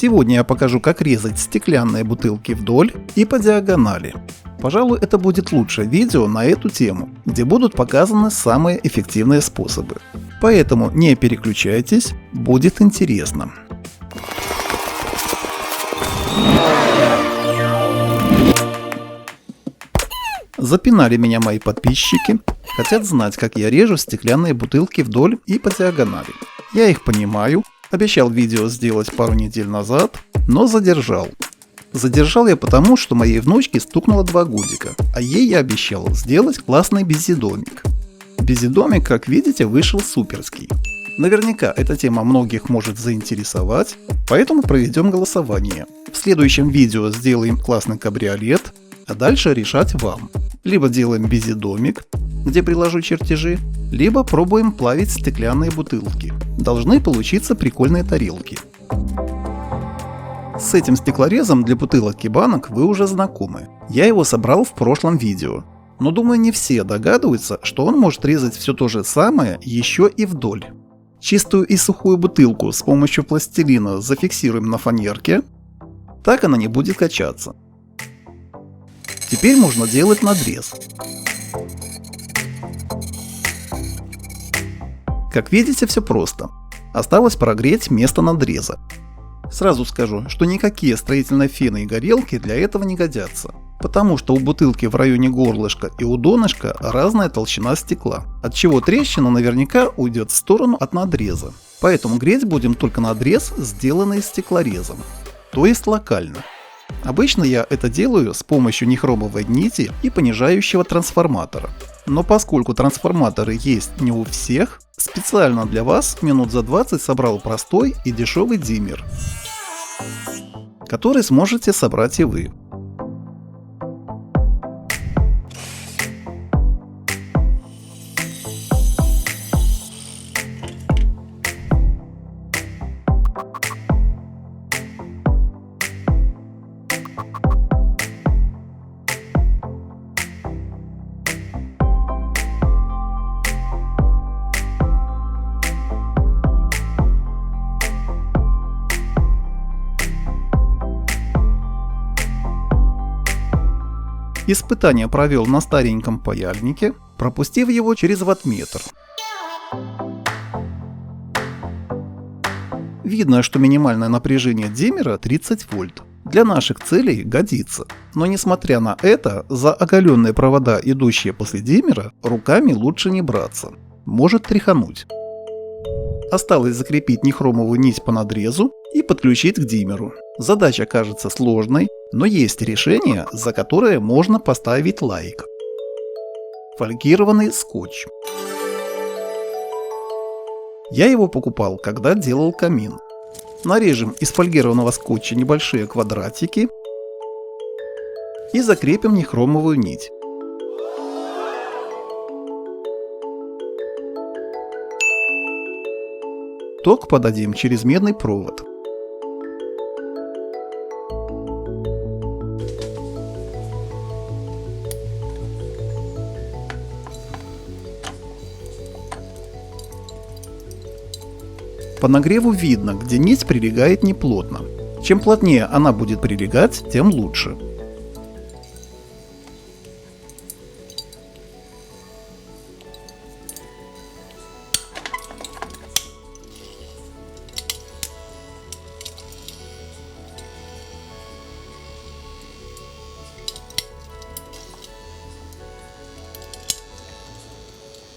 Сегодня я покажу, как резать стеклянные бутылки вдоль и по диагонали. Пожалуй, это будет лучшее видео на эту тему, где будут показаны самые эффективные способы. Поэтому не переключайтесь, будет интересно. Запинали меня мои подписчики, хотят знать, как я режу стеклянные бутылки вдоль и по диагонали. Я их понимаю, обещал видео сделать пару недель назад, но задержал. Задержал я потому, что моей внучке стукнуло 2 годика, а ей я обещал сделать классный безидомик. Безидомик, как видите, вышел суперский. Наверняка эта тема многих может заинтересовать, поэтому проведем голосование. В следующем видео сделаем классный кабриолет, а дальше решать вам. Либо делаем безидомик, где приложу чертежи, либо пробуем плавить стеклянные бутылки. Должны получиться прикольные тарелки. С этим стеклорезом для бутылок и банок вы уже знакомы. Я его собрал в прошлом видео. Но думаю, не все догадываются, что он может резать все то же самое еще и вдоль. Чистую и сухую бутылку с помощью пластилина зафиксируем на фанерке. Так она не будет качаться. Теперь можно делать надрез. Как видите, все просто. Осталось прогреть место надреза. Сразу скажу, что никакие строительные фены и горелки для этого не годятся, потому что у бутылки в районе горлышка и у донышка разная толщина стекла, отчего трещина наверняка уйдет в сторону от надреза. Поэтому греть будем только надрез, сделанный стеклорезом, то есть локально. Обычно я это делаю с помощью нехромовой нити и понижающего трансформатора. Но поскольку трансформаторы есть не у всех, специально для вас минут за 20 собрал простой и дешевый диммер, который сможете собрать и вы. Испытание провел на стареньком паяльнике, пропустив его через ваттметр. Видно, что минимальное напряжение диммера 30 вольт. Для наших целей годится. Но несмотря на это, за оголенные провода, идущие после диммера, руками лучше не браться. Может тряхануть. Осталось закрепить нехромовую нить по надрезу и подключить к диммеру. Задача кажется сложной, но есть решение, за которое можно поставить лайк. Фольгированный скотч. Я его покупал, когда делал камин. Нарежем из фольгированного скотча небольшие квадратики и закрепим нехромовую нить. Ток подадим через медный провод. По нагреву видно, где нить прилегает неплотно. Чем плотнее она будет прилегать, тем лучше.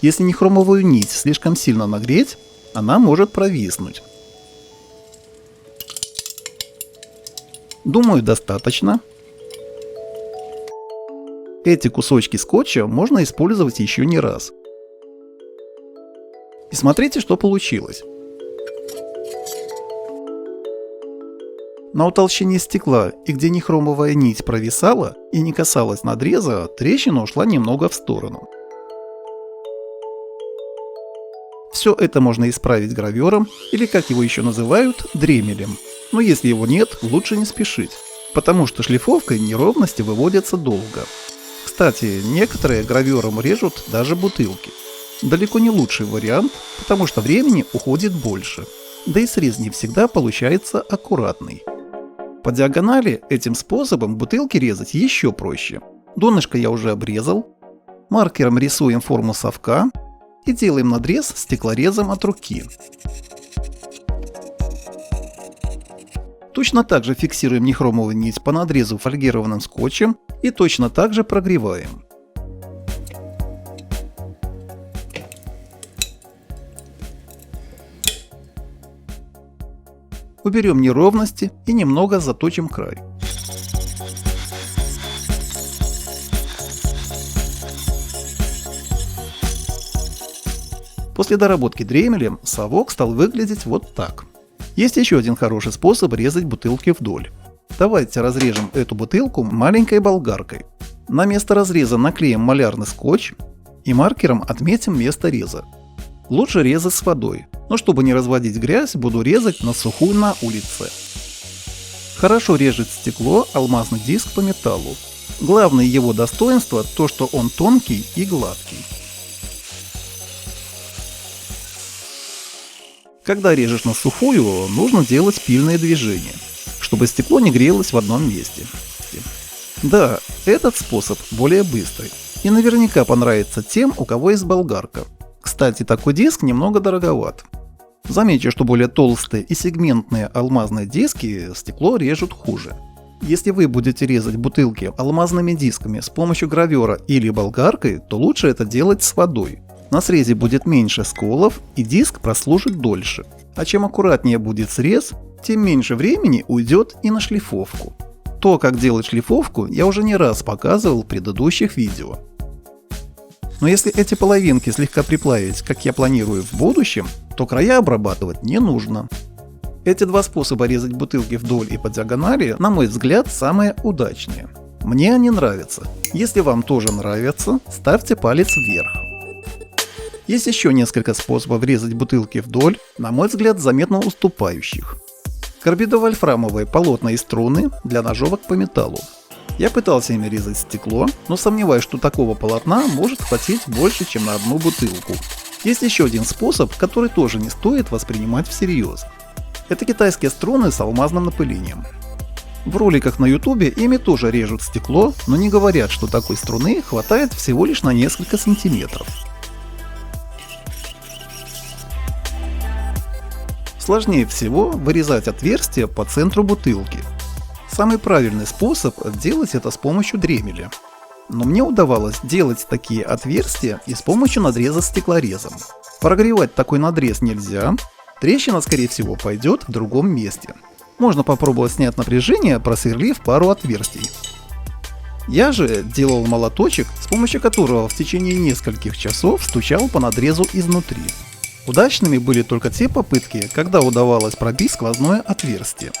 Если нехромовую нить слишком сильно нагреть, она может провиснуть. Думаю, достаточно. Эти кусочки скотча можно использовать еще не раз. И смотрите, что получилось. На утолщении стекла и где нехромовая нить провисала и не касалась надреза, трещина ушла немного в сторону. Все это можно исправить гравером или, как его еще называют, дремелем. Но если его нет, лучше не спешить, потому что шлифовкой неровности выводятся долго. Кстати, некоторые гравером режут даже бутылки. Далеко не лучший вариант, потому что времени уходит больше. Да и срез не всегда получается аккуратный. По диагонали этим способом бутылки резать еще проще. Донышко я уже обрезал. Маркером рисуем форму совка и делаем надрез стеклорезом от руки. Точно так же фиксируем нехромовую нить по надрезу фольгированным скотчем и точно так же прогреваем. Уберем неровности и немного заточим край. После доработки дремелем совок стал выглядеть вот так. Есть еще один хороший способ резать бутылки вдоль. Давайте разрежем эту бутылку маленькой болгаркой. На место разреза наклеим малярный скотч и маркером отметим место реза. Лучше резать с водой, но чтобы не разводить грязь, буду резать на сухую на улице. Хорошо режет стекло алмазный диск по металлу. Главное его достоинство то, что он тонкий и гладкий. Когда режешь на сухую, нужно делать пильные движения, чтобы стекло не грелось в одном месте. Да, этот способ более быстрый и наверняка понравится тем, у кого есть болгарка. Кстати, такой диск немного дороговат. Замечу, что более толстые и сегментные алмазные диски стекло режут хуже. Если вы будете резать бутылки алмазными дисками с помощью гравера или болгаркой, то лучше это делать с водой. На срезе будет меньше сколов и диск прослужит дольше. А чем аккуратнее будет срез, тем меньше времени уйдет и на шлифовку. То, как делать шлифовку, я уже не раз показывал в предыдущих видео. Но если эти половинки слегка приплавить, как я планирую в будущем, то края обрабатывать не нужно. Эти два способа резать бутылки вдоль и по диагонали, на мой взгляд, самые удачные. Мне они нравятся. Если вам тоже нравятся, ставьте палец вверх. Есть еще несколько способов резать бутылки вдоль, на мой взгляд, заметно уступающих. Карбидовольфрамовые полотна струны для ножовок по металлу. Я пытался ими резать стекло, но сомневаюсь, что такого полотна может хватить больше, чем на одну бутылку. Есть еще один способ, который тоже не стоит воспринимать всерьез. Это китайские струны с алмазным напылением. В роликах на ютубе ими тоже режут стекло, но не говорят, что такой струны хватает всего лишь на несколько сантиметров. Сложнее всего вырезать отверстия по центру бутылки. Самый правильный способ делать это с помощью дремеля. Но мне удавалось делать такие отверстия и с помощью надреза стеклорезом. Прогревать такой надрез нельзя, трещина скорее всего пойдет в другом месте. Можно попробовать снять напряжение, просверлив пару отверстий. Я же делал молоточек, с помощью которого в течение нескольких часов стучал по надрезу изнутри. Удачными были только те попытки, когда удавалось пробить сквозное отверстие.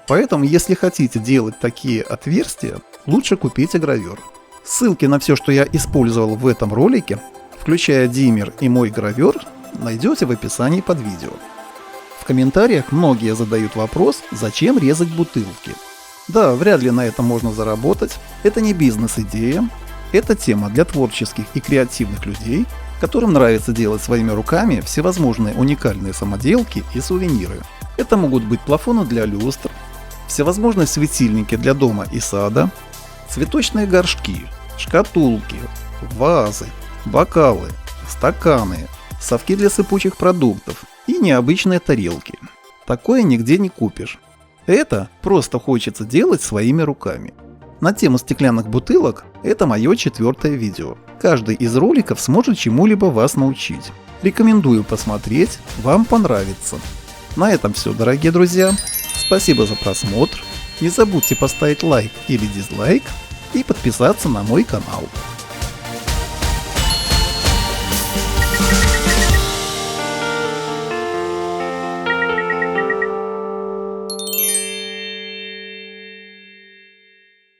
Поэтому, если хотите делать такие отверстия, лучше купите гравер. Ссылки на все, что я использовал в этом ролике, включая диммер и мой гравер, найдете в описании под видео. В комментариях многие задают вопрос, зачем резать бутылки. Да, вряд ли на этом можно заработать, это не бизнес-идея, это тема для творческих и креативных людей, которым нравится делать своими руками всевозможные уникальные самоделки и сувениры. Это могут быть плафоны для люстр, всевозможные светильники для дома и сада, цветочные горшки, шкатулки, вазы, бокалы, стаканы, совки для сыпучих продуктов и необычные тарелки. Такое нигде не купишь. Это просто хочется делать своими руками. На тему стеклянных бутылок это мое 4-е видео. Каждый из роликов сможет чему-либо вас научить. Рекомендую посмотреть, вам понравится. На этом все, дорогие друзья. Спасибо за просмотр. Не забудьте поставить лайк или дизлайк и подписаться на мой канал.